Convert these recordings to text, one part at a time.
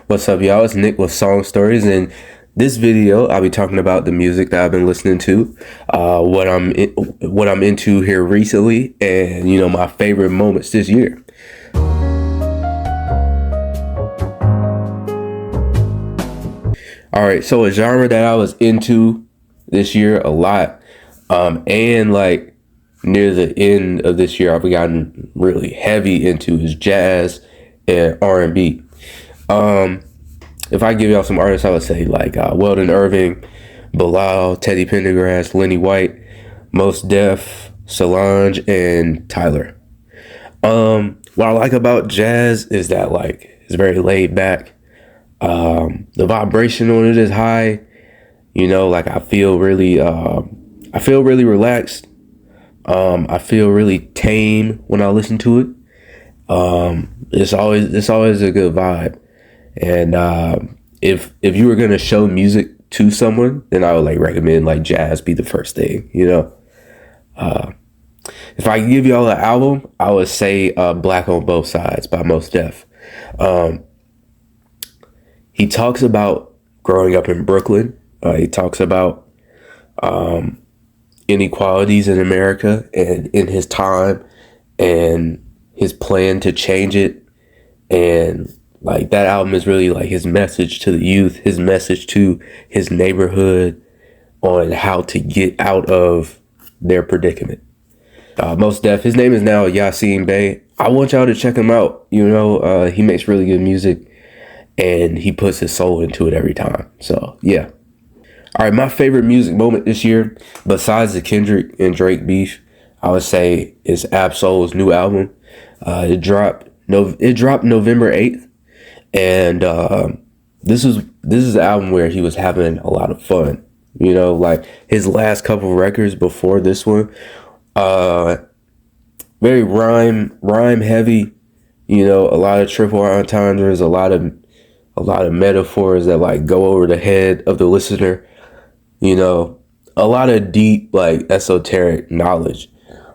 What's up, y'all? It's Nick with Song Stories, and this video I'll be talking about the music that I've been listening to, what I'm into here recently, and my favorite moments this year. All right, so a genre that I was into this year a lot, and like near the end of this year, I've gotten really heavy into is jazz and R&B. If I give y'all some artists, I would say like Weldon Irving, Bilal, Teddy Pendergrass, Lenny White, Most Def, Solange, and Tyler. What I like about jazz is that like it's very laid back. The vibration on it is high. Like I feel really relaxed. I feel really tame when I listen to it. It's always a good vibe. And if you were gonna show music to someone, then I would like recommend like jazz be the first thing. If I give y'all an album, I would say Black on Both Sides by Most Def. He talks about growing up in Brooklyn. He talks about inequalities in America and in his time and his plan to change it. And like that album is really like his message to the youth, his message to his neighborhood on how to get out of their predicament. Most Def, his name is now Yasin Bey. I want y'all to check him out. He makes really good music and he puts his soul into it every time. So yeah. All right, my favorite music moment this year, besides the Kendrick and Drake beef, I would say is Ab-Soul's new album. It dropped November 8th. And this is the album where he was having a lot of fun. Like his last couple records before this one, very rhyme heavy. A lot of triple entendres, a lot of metaphors that like go over the head of the listener. A lot of deep like esoteric knowledge,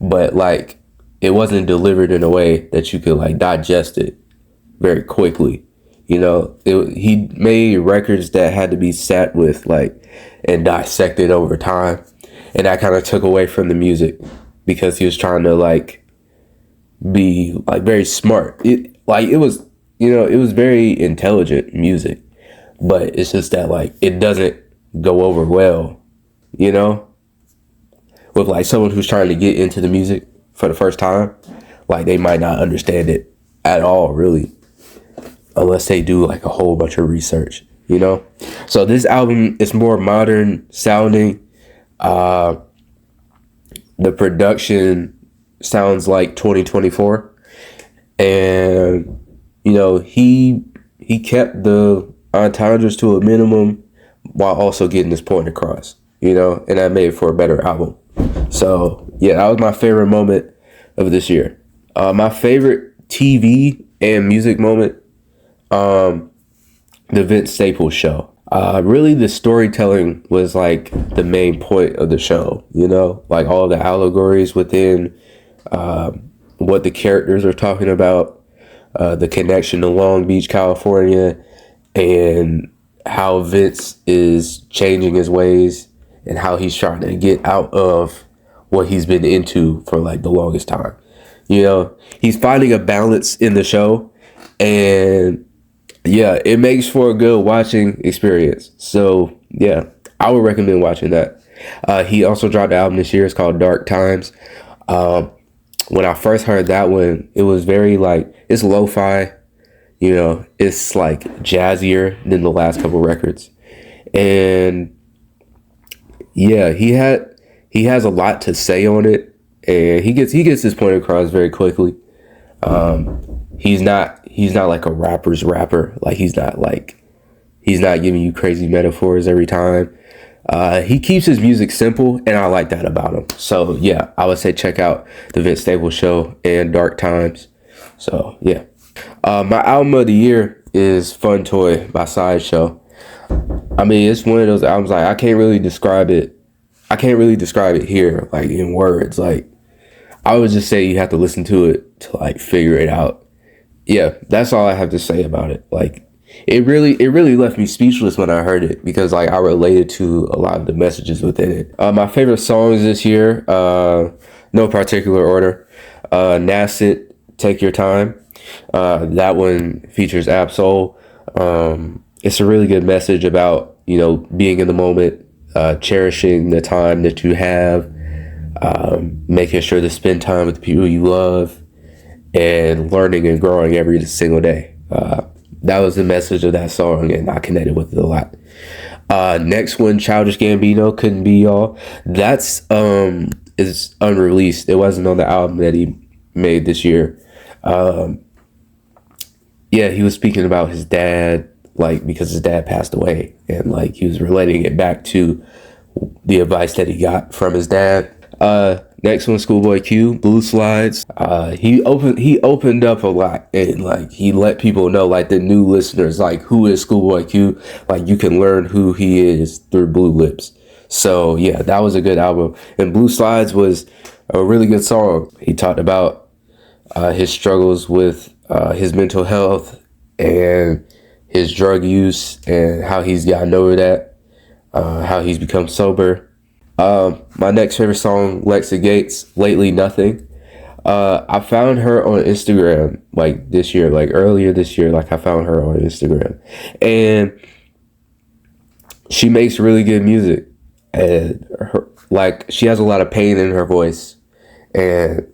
but like it wasn't delivered in a way that you could like digest it very quickly. He made records that had to be sat with like and dissected over time, and that kind of took away from the music because he was trying to like be like very smart. It was very intelligent music, but it's just that like it doesn't go over well, with like someone who's trying to get into the music for the first time. Like they might not understand it at all, really, unless they do like a whole bunch of research, So this album is more modern sounding. The production sounds like 2024, and he kept the entendres to a minimum while also getting his point across, and that made for a better album. So yeah, that was my favorite moment of this year. My favorite TV and music moment, the Vince Staples show. Really the storytelling was like the main point of the show, like all the allegories within what the characters are talking about, the connection to Long Beach, California, and how Vince is changing his ways and how he's trying to get out of what he's been into for like the longest time. He's finding a balance in the show, and yeah, it makes for a good watching experience. So yeah, I would recommend watching that. He also dropped an album this year. It's called Dark Times. When I first heard that one, it was very like, it's lo-fi. It's like jazzier than the last couple records. And yeah, he has a lot to say on it, and he gets his point across very quickly. He's not like a rapper's rapper. Like he's not giving you crazy metaphors every time. He keeps his music simple, and I like that about him. So yeah, I would say check out the Vince Staples show and Dark Times. So yeah. My album of the year is Fun Toy by Sideshow. I mean, it's one of those albums like I can't really describe it here like in words. Like I would just say you have to listen to it to like figure it out. Yeah, that's all I have to say about it. Like it really left me speechless when I heard it because like I related to a lot of the messages within it. My favorite songs this year, no particular order. Nassit, Take Your Time. That one features Absol. It's a really good message about, being in the moment, cherishing the time that you have, making sure to spend time with the people you love, and learning and growing every single day. That was the message of that song, and I connected with it a lot. Next one, Childish Gambino, Couldn't Be Y'all. That's is unreleased. It wasn't on the album that he made this year. Yeah, he was speaking about his dad, like because his dad passed away, and like he was relating it back to the advice that he got from his dad. Next one, Schoolboy Q, Blue Slides. He opened up a lot, and like he let people know, like the new listeners, like who is Schoolboy Q. Like you can learn who he is through Blue Lips. So yeah, that was a good album, and Blue Slides was a really good song. He talked about his struggles with his mental health and his drug use and how he's gotten over that, how he's become sober. My next favorite song, Lexa Gates, Lately Nothing. I found her on Instagram like this year, like earlier this year, like I found her on Instagram, and she makes really good music, and like she has a lot of pain in her voice, and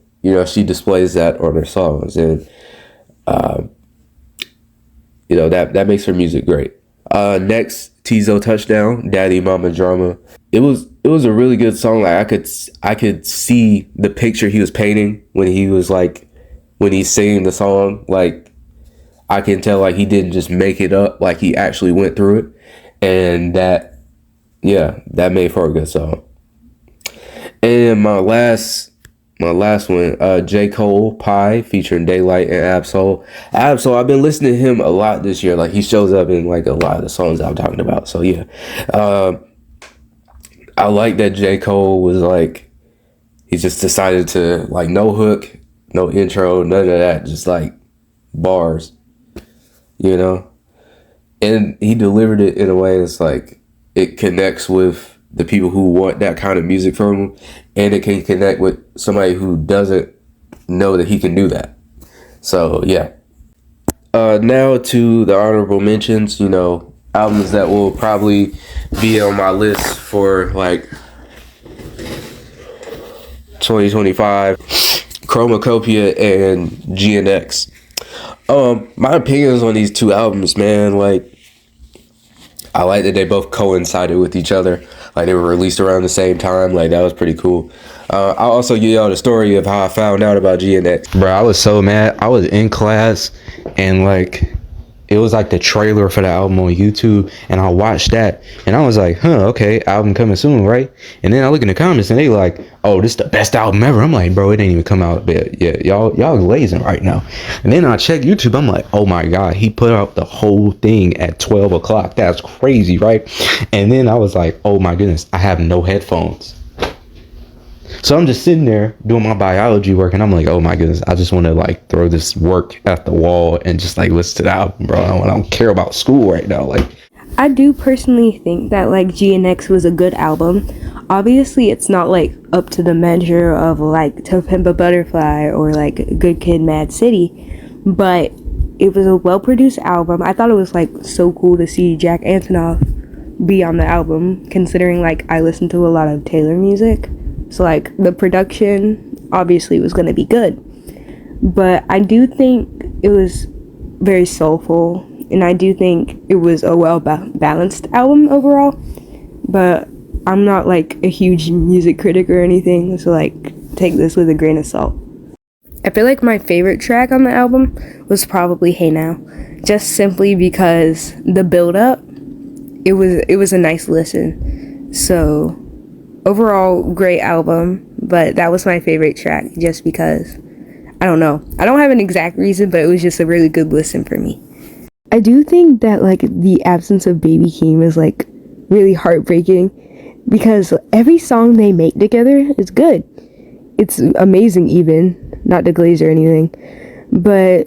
she displays that on her songs, and that makes her music great. Next, Tizo Touchdown, Daddy Mama Drama. It was a really good song. Like I could see the picture he was painting when he's singing the song. Like I can tell like he didn't just make it up, like he actually went through it, and that made for a good song. And my last one, J. Cole, Pie, featuring Daylight and Absol. I've been listening to him a lot this year. Like he shows up in like a lot of the songs I'm talking about. So yeah, I like that J. Cole was like, he just decided to like no hook, no intro, none of that, just like bars, and he delivered it in a way that's like it connects with the people who want that kind of music from him, and it can connect with somebody who doesn't know that he can do that. So yeah. Now to the honorable mentions, albums that will probably be on my list for like 2025, Chromacopia and GNX. My opinions on these two albums, man, like I like that they both coincided with each other. Like they were released around the same time. Like that was pretty cool. I'll also give y'all the story of how I found out about GNX. Bro, I was so mad. I was in class and like it was like the trailer for the album on YouTube, and I watched that and I was like, okay, album coming soon, right? And then I look in the comments and they like, oh, this is the best album ever. I'm like, bro, it ain't even come out yet. Yeah, y'all glazing right now. And then I check YouTube, I'm like, oh my god, he put out the whole thing at 12 o'clock. That's crazy, right? And then I was like, oh my goodness, I have no headphones. So I'm just sitting there doing my biology work, and I'm like, oh my goodness, I just want to like throw this work at the wall and just like listen to the album, bro. I don't care about school right now. Like, I do personally think that like GNX was a good album. Obviously, it's not like up to the measure of like To Pimp a Butterfly or like Good Kid, Mad City, but it was a well-produced album. I thought it was like so cool to see Jack Antonoff be on the album, considering like I listen to a lot of Taylor music. So like the production obviously was going to be good, but I do think it was very soulful, and I do think it was a well balanced album overall. But I'm not like a huge music critic or anything, so like take this with a grain of salt. I feel like my favorite track on the album was probably Hey Now, just simply because the build up, it was a nice listen. So overall, great album, but that was my favorite track just because, I don't know. I don't have an exact reason, but it was just a really good listen for me. I do think that like the absence of Baby Keem is like really heartbreaking because every song they make together is good. It's amazing even, not to glaze or anything, but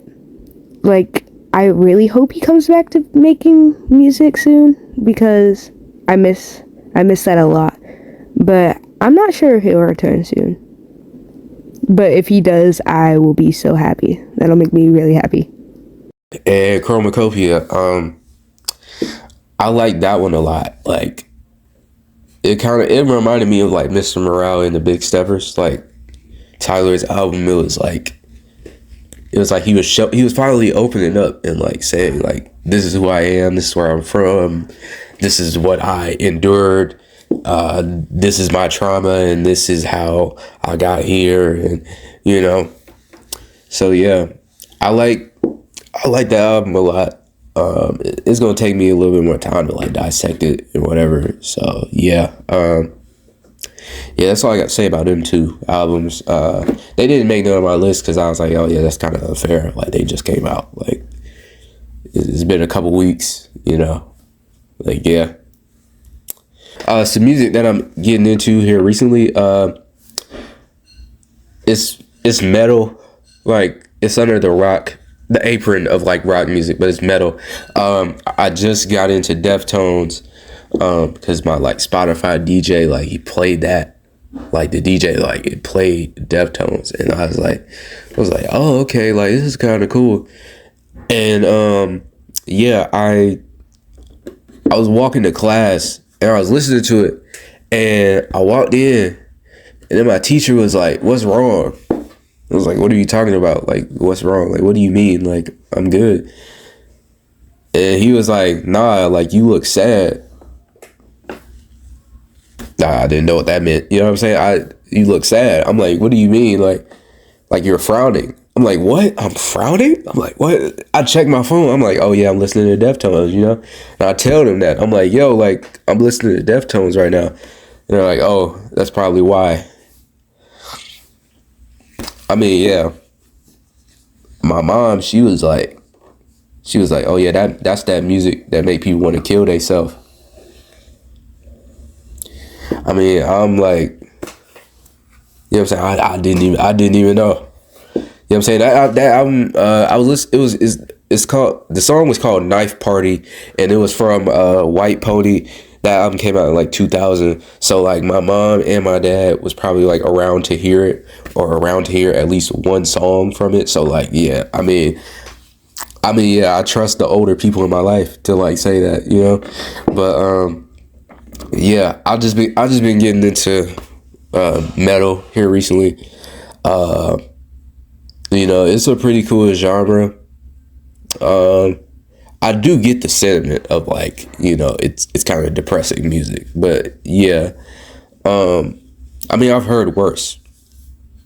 like I really hope he comes back to making music soon because I miss that a lot. But I'm not sure if he'll return soon. But if he does, I will be so happy. That'll make me really happy. And Chromacopia, I like that one a lot. Like it reminded me of like Mr. Morale and the Big Steppers. Like Tyler's album, it was like he was finally opening up and like saying like, this is who I am, this is where I'm from, this is what I endured, this is my trauma, and this is how I got here, and you know. So yeah, I like that album a lot. It's gonna take me a little bit more time to like dissect it and whatever. So yeah, yeah, that's all I got to say about them two albums. They didn't make none on my list because I was like, oh yeah, that's kind of unfair. Like they just came out. Like it's been a couple weeks, you know. Like yeah. Some music that I'm getting into here recently. It's metal. Like it's under the apron of like rock music, but it's metal. I just got into Deftones. Because my like Spotify DJ, like he played that, like the DJ, like it played Deftones, and I was like, oh okay, like this is kind of cool. And yeah, I was walking to class and I was listening to it, and I walked in, and then my teacher was like, "What's wrong?" I was like, "What are you talking about? Like, what's wrong? Like, what do you mean? Like, I'm good." And he was like, "Nah, like you look sad." Nah, I didn't know what that meant. You know what I'm saying? You look sad. I'm like, what do you mean? Like you're frowning. I'm like, what? I'm frowning? I'm like, what? I checked my phone. I'm like, oh yeah, I'm listening to Deftones, you know? And I tell them that. I'm like, yo, like, I'm listening to Deftones right now. And they're like, oh, that's probably why. I mean, yeah. My mom, she was like, oh yeah, that's that music that make people want to kill themselves. I mean, I'm like, you know what I'm saying? I didn't even know. You know what I'm saying? That album, I was listening, it's called, the song was called Knife Party, and it was from White Pony. That album came out in like 2000. So like my mom and my dad was probably like around to hear it, or around to hear at least one song from it. So like, yeah, I mean, yeah, I trust the older people in my life to like say that, you know? But, yeah, I just been getting into metal here recently. You know, it's a pretty cool genre. I do get the sentiment of like, you know, it's kind of depressing music, but yeah. I mean, I've heard worse,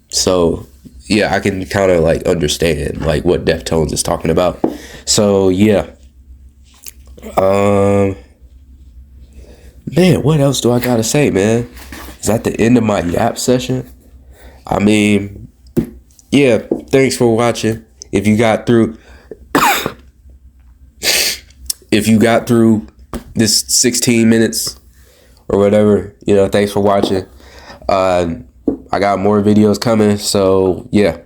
so yeah, I can kind of like understand like what Deftones is talking about. So yeah. Man, what else do I gotta say, man? Is that the end of my yap session? I mean, yeah, thanks for watching. If you got through this 16 minutes or whatever, you know, thanks for watching. I got more videos coming, so yeah.